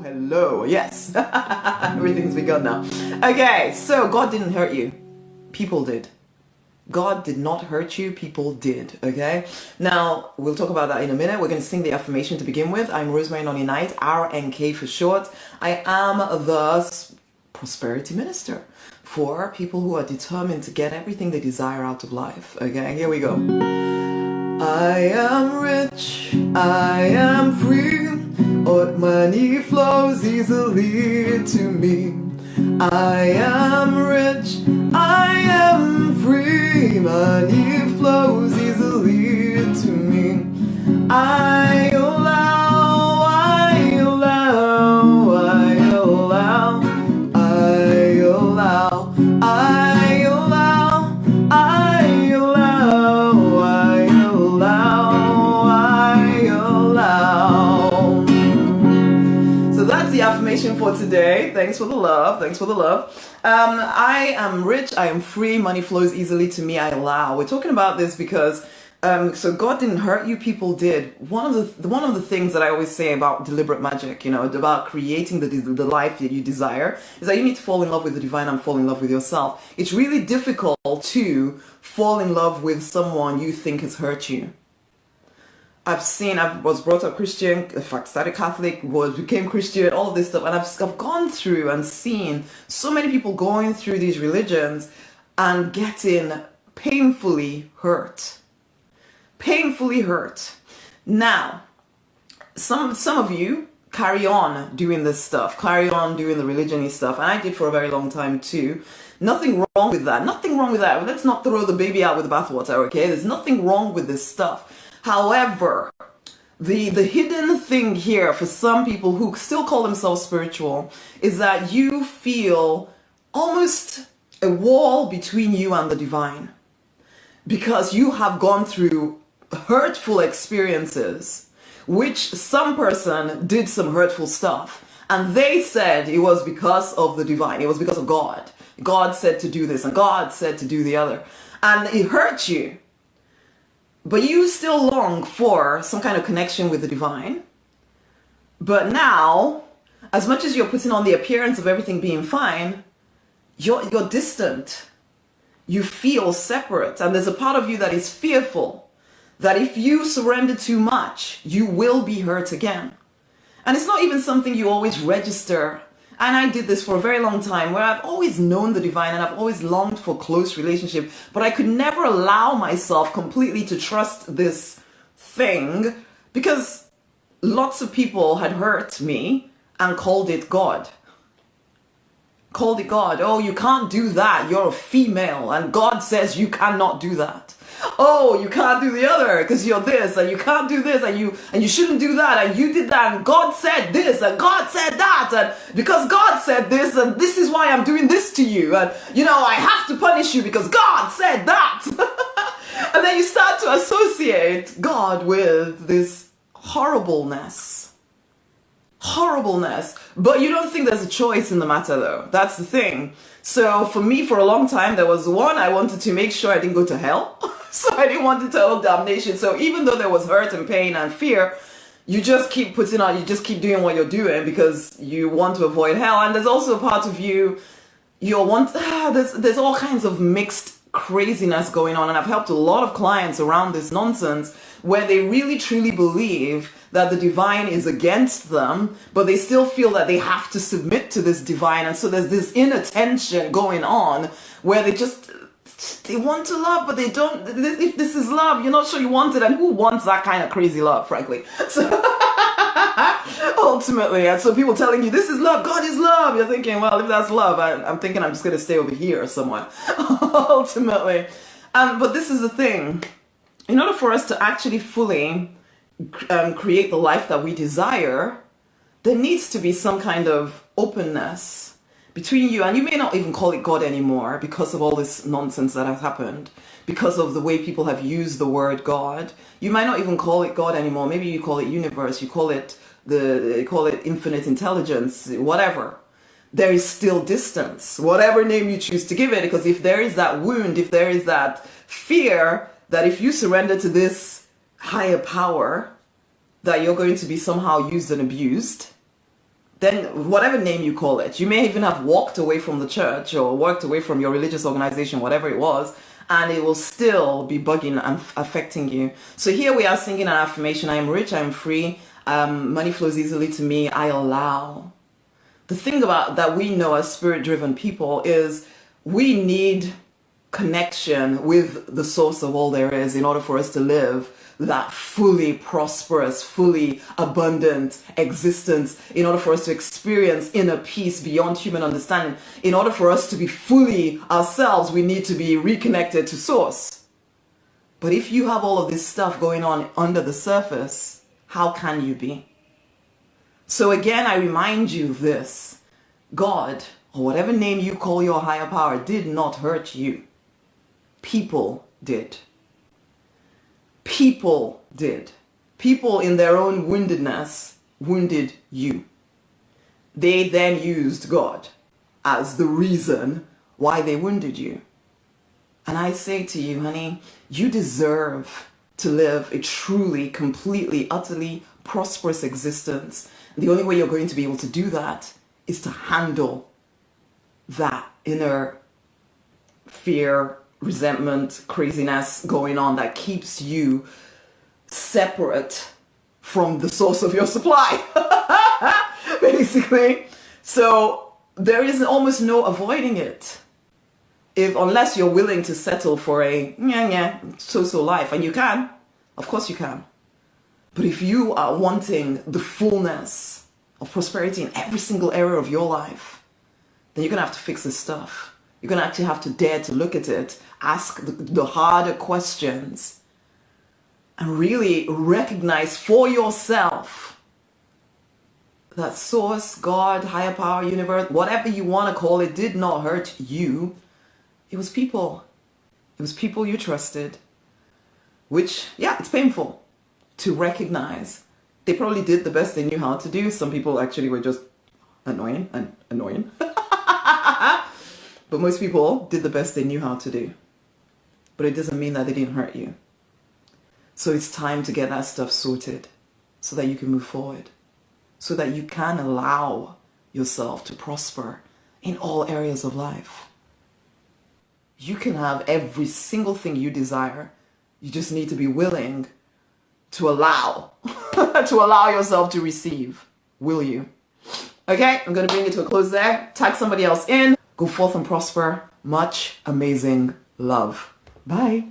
Hello, yes. Everything's begun now. Okay, so God didn't hurt you. People did. God did not hurt you, people did, okay? Now, we'll talk about that in a minute. We're going to sing the affirmation to begin with. I'm Rosemary, Nonny, RNK for short. I am the prosperity minister for people who are determined to get everything they desire out of life, okay? Here we go. I am rich, I am free, all money flows easily to me. I am rich, I am free, money flows easily to me. I allow, I allow, I allow, I allow, I allow, I allow, I allow. So that's the affirmation for today. Thanks for the love. Thanks for the love. I am rich. I am free. Money flows easily to me. I allow. We're talking about this because so God didn't hurt you. People did. One of the things that I always say about deliberate magic, you know, about creating the life that you desire, is that you need to fall in love with the divine and fall in love with yourself. It's really difficult to fall in love with someone you think has hurt you. I was brought up Christian, in fact, started Catholic, became Christian, all of this stuff. And I've gone through and seen so many people going through these religions and getting painfully hurt. Painfully hurt. Now, some of you carry on doing this stuff, carry on doing the religion-y stuff. And I did for a very long time too. Nothing wrong with that. Nothing wrong with that. Let's not throw the baby out with the bathwater, okay? There's nothing wrong with this stuff. However, the hidden thing here for some people who still call themselves spiritual is that you feel almost a wall between you and the divine because you have gone through hurtful experiences, which some person did some hurtful stuff and they said it was because of the divine, it was because of God. God said to do this and God said to do the other, and it hurt you. But you still long for some kind of connection with the divine. But now, as much as you're putting on the appearance of everything being fine, you're distant. You feel separate. And there's a part of you that is fearful that if you surrender too much, you will be hurt again. And it's not even something you always register. And I did this for a very long time where I've always known the divine and I've always longed for close relationship, but I could never allow myself completely to trust this thing because lots of people had hurt me and called it God. Called it God. Oh, you can't do that. You're a female and God says you cannot do that. Oh, you can't do the other because you're this, and you can't do this, and you shouldn't do that, and you did that, and God said this, and God said that, and because God said this, and this is why I'm doing this to you, and you know, I have to punish you because God said that. And then you start to associate God with this horribleness. But you don't think there's a choice in the matter though. That's the thing. So for me, for a long time, there was I wanted to make sure I didn't go to hell. So I didn't want eternal damnation. So even though there was hurt and pain and fear, you just keep putting on, you just keep doing what you're doing because you want to avoid hell. And there's also a part of you, there's all kinds of mixed craziness going on. And I've helped a lot of clients around this nonsense where they really truly believe that the divine is against them, but they still feel that they have to submit to this divine. And so there's this inner tension going on where they want to love, but they don't. If this is love, you're not sure you want it. And who wants that kind of crazy love, frankly? So ultimately, and so people telling you this is love, God is love, you're thinking, well, if that's love, I'm thinking I'm just going to stay over here somewhere. Ultimately. But this is the thing. In order for us to actually fully create the life that we desire, there needs to be some kind of openness between you, and you may not even call it God anymore because of all this nonsense that has happened, because of the way people have used the word God. You might not even call it God anymore. Maybe you call it universe, you call it infinite intelligence, whatever. There is still distance, whatever name you choose to give it, because if there is that wound, if there is that fear that if you surrender to this higher power, that you're going to be somehow used and abused, then whatever name you call it, you may even have walked away from the church or walked away from your religious organization, whatever it was, and it will still be bugging and affecting you. So here we are singing an affirmation: I am rich, I am free, money flows easily to me, I allow. The thing about that we know as spirit-driven people is we need connection with the source of all there is in order for us to live that fully prosperous, fully abundant existence, in order for us to experience inner peace beyond human understanding. In order for us to be fully ourselves, we need to be reconnected to source. But if you have all of this stuff going on under the surface, how can you be? So again, I remind you of this: God, or whatever name you call your higher power, did not hurt you. People did. People did. People in their own woundedness wounded you. They then used God as the reason why they wounded you. And I say to you, honey, you deserve to live a truly, completely, utterly prosperous existence. And the only way you're going to be able to do that is to handle that inner fear, resentment, craziness going on that keeps you separate from the source of your supply, basically. So there is almost no avoiding it, unless you're willing to settle for a so-so life. And you can, of course you can. But if you are wanting the fullness of prosperity in every single area of your life, then you're gonna have to fix this stuff. You're going to actually have to dare to look at it, ask the harder questions, and really recognize for yourself that source, God, higher power, universe, whatever you want to call it, did not hurt you. It was people. It was people you trusted, which, yeah, it's painful to recognize. They probably did the best they knew how to do. Some people actually were just annoying. But most people did the best they knew how to do. But it doesn't mean that they didn't hurt you. So it's time to get that stuff sorted so that you can move forward, so that you can allow yourself to prosper in all areas of life. You can have every single thing you desire. You just need to be willing to allow, to allow yourself to receive. Will you? Okay, I'm going to bring it to a close there. Tag somebody else in. Go forth and prosper. Much amazing love. Bye.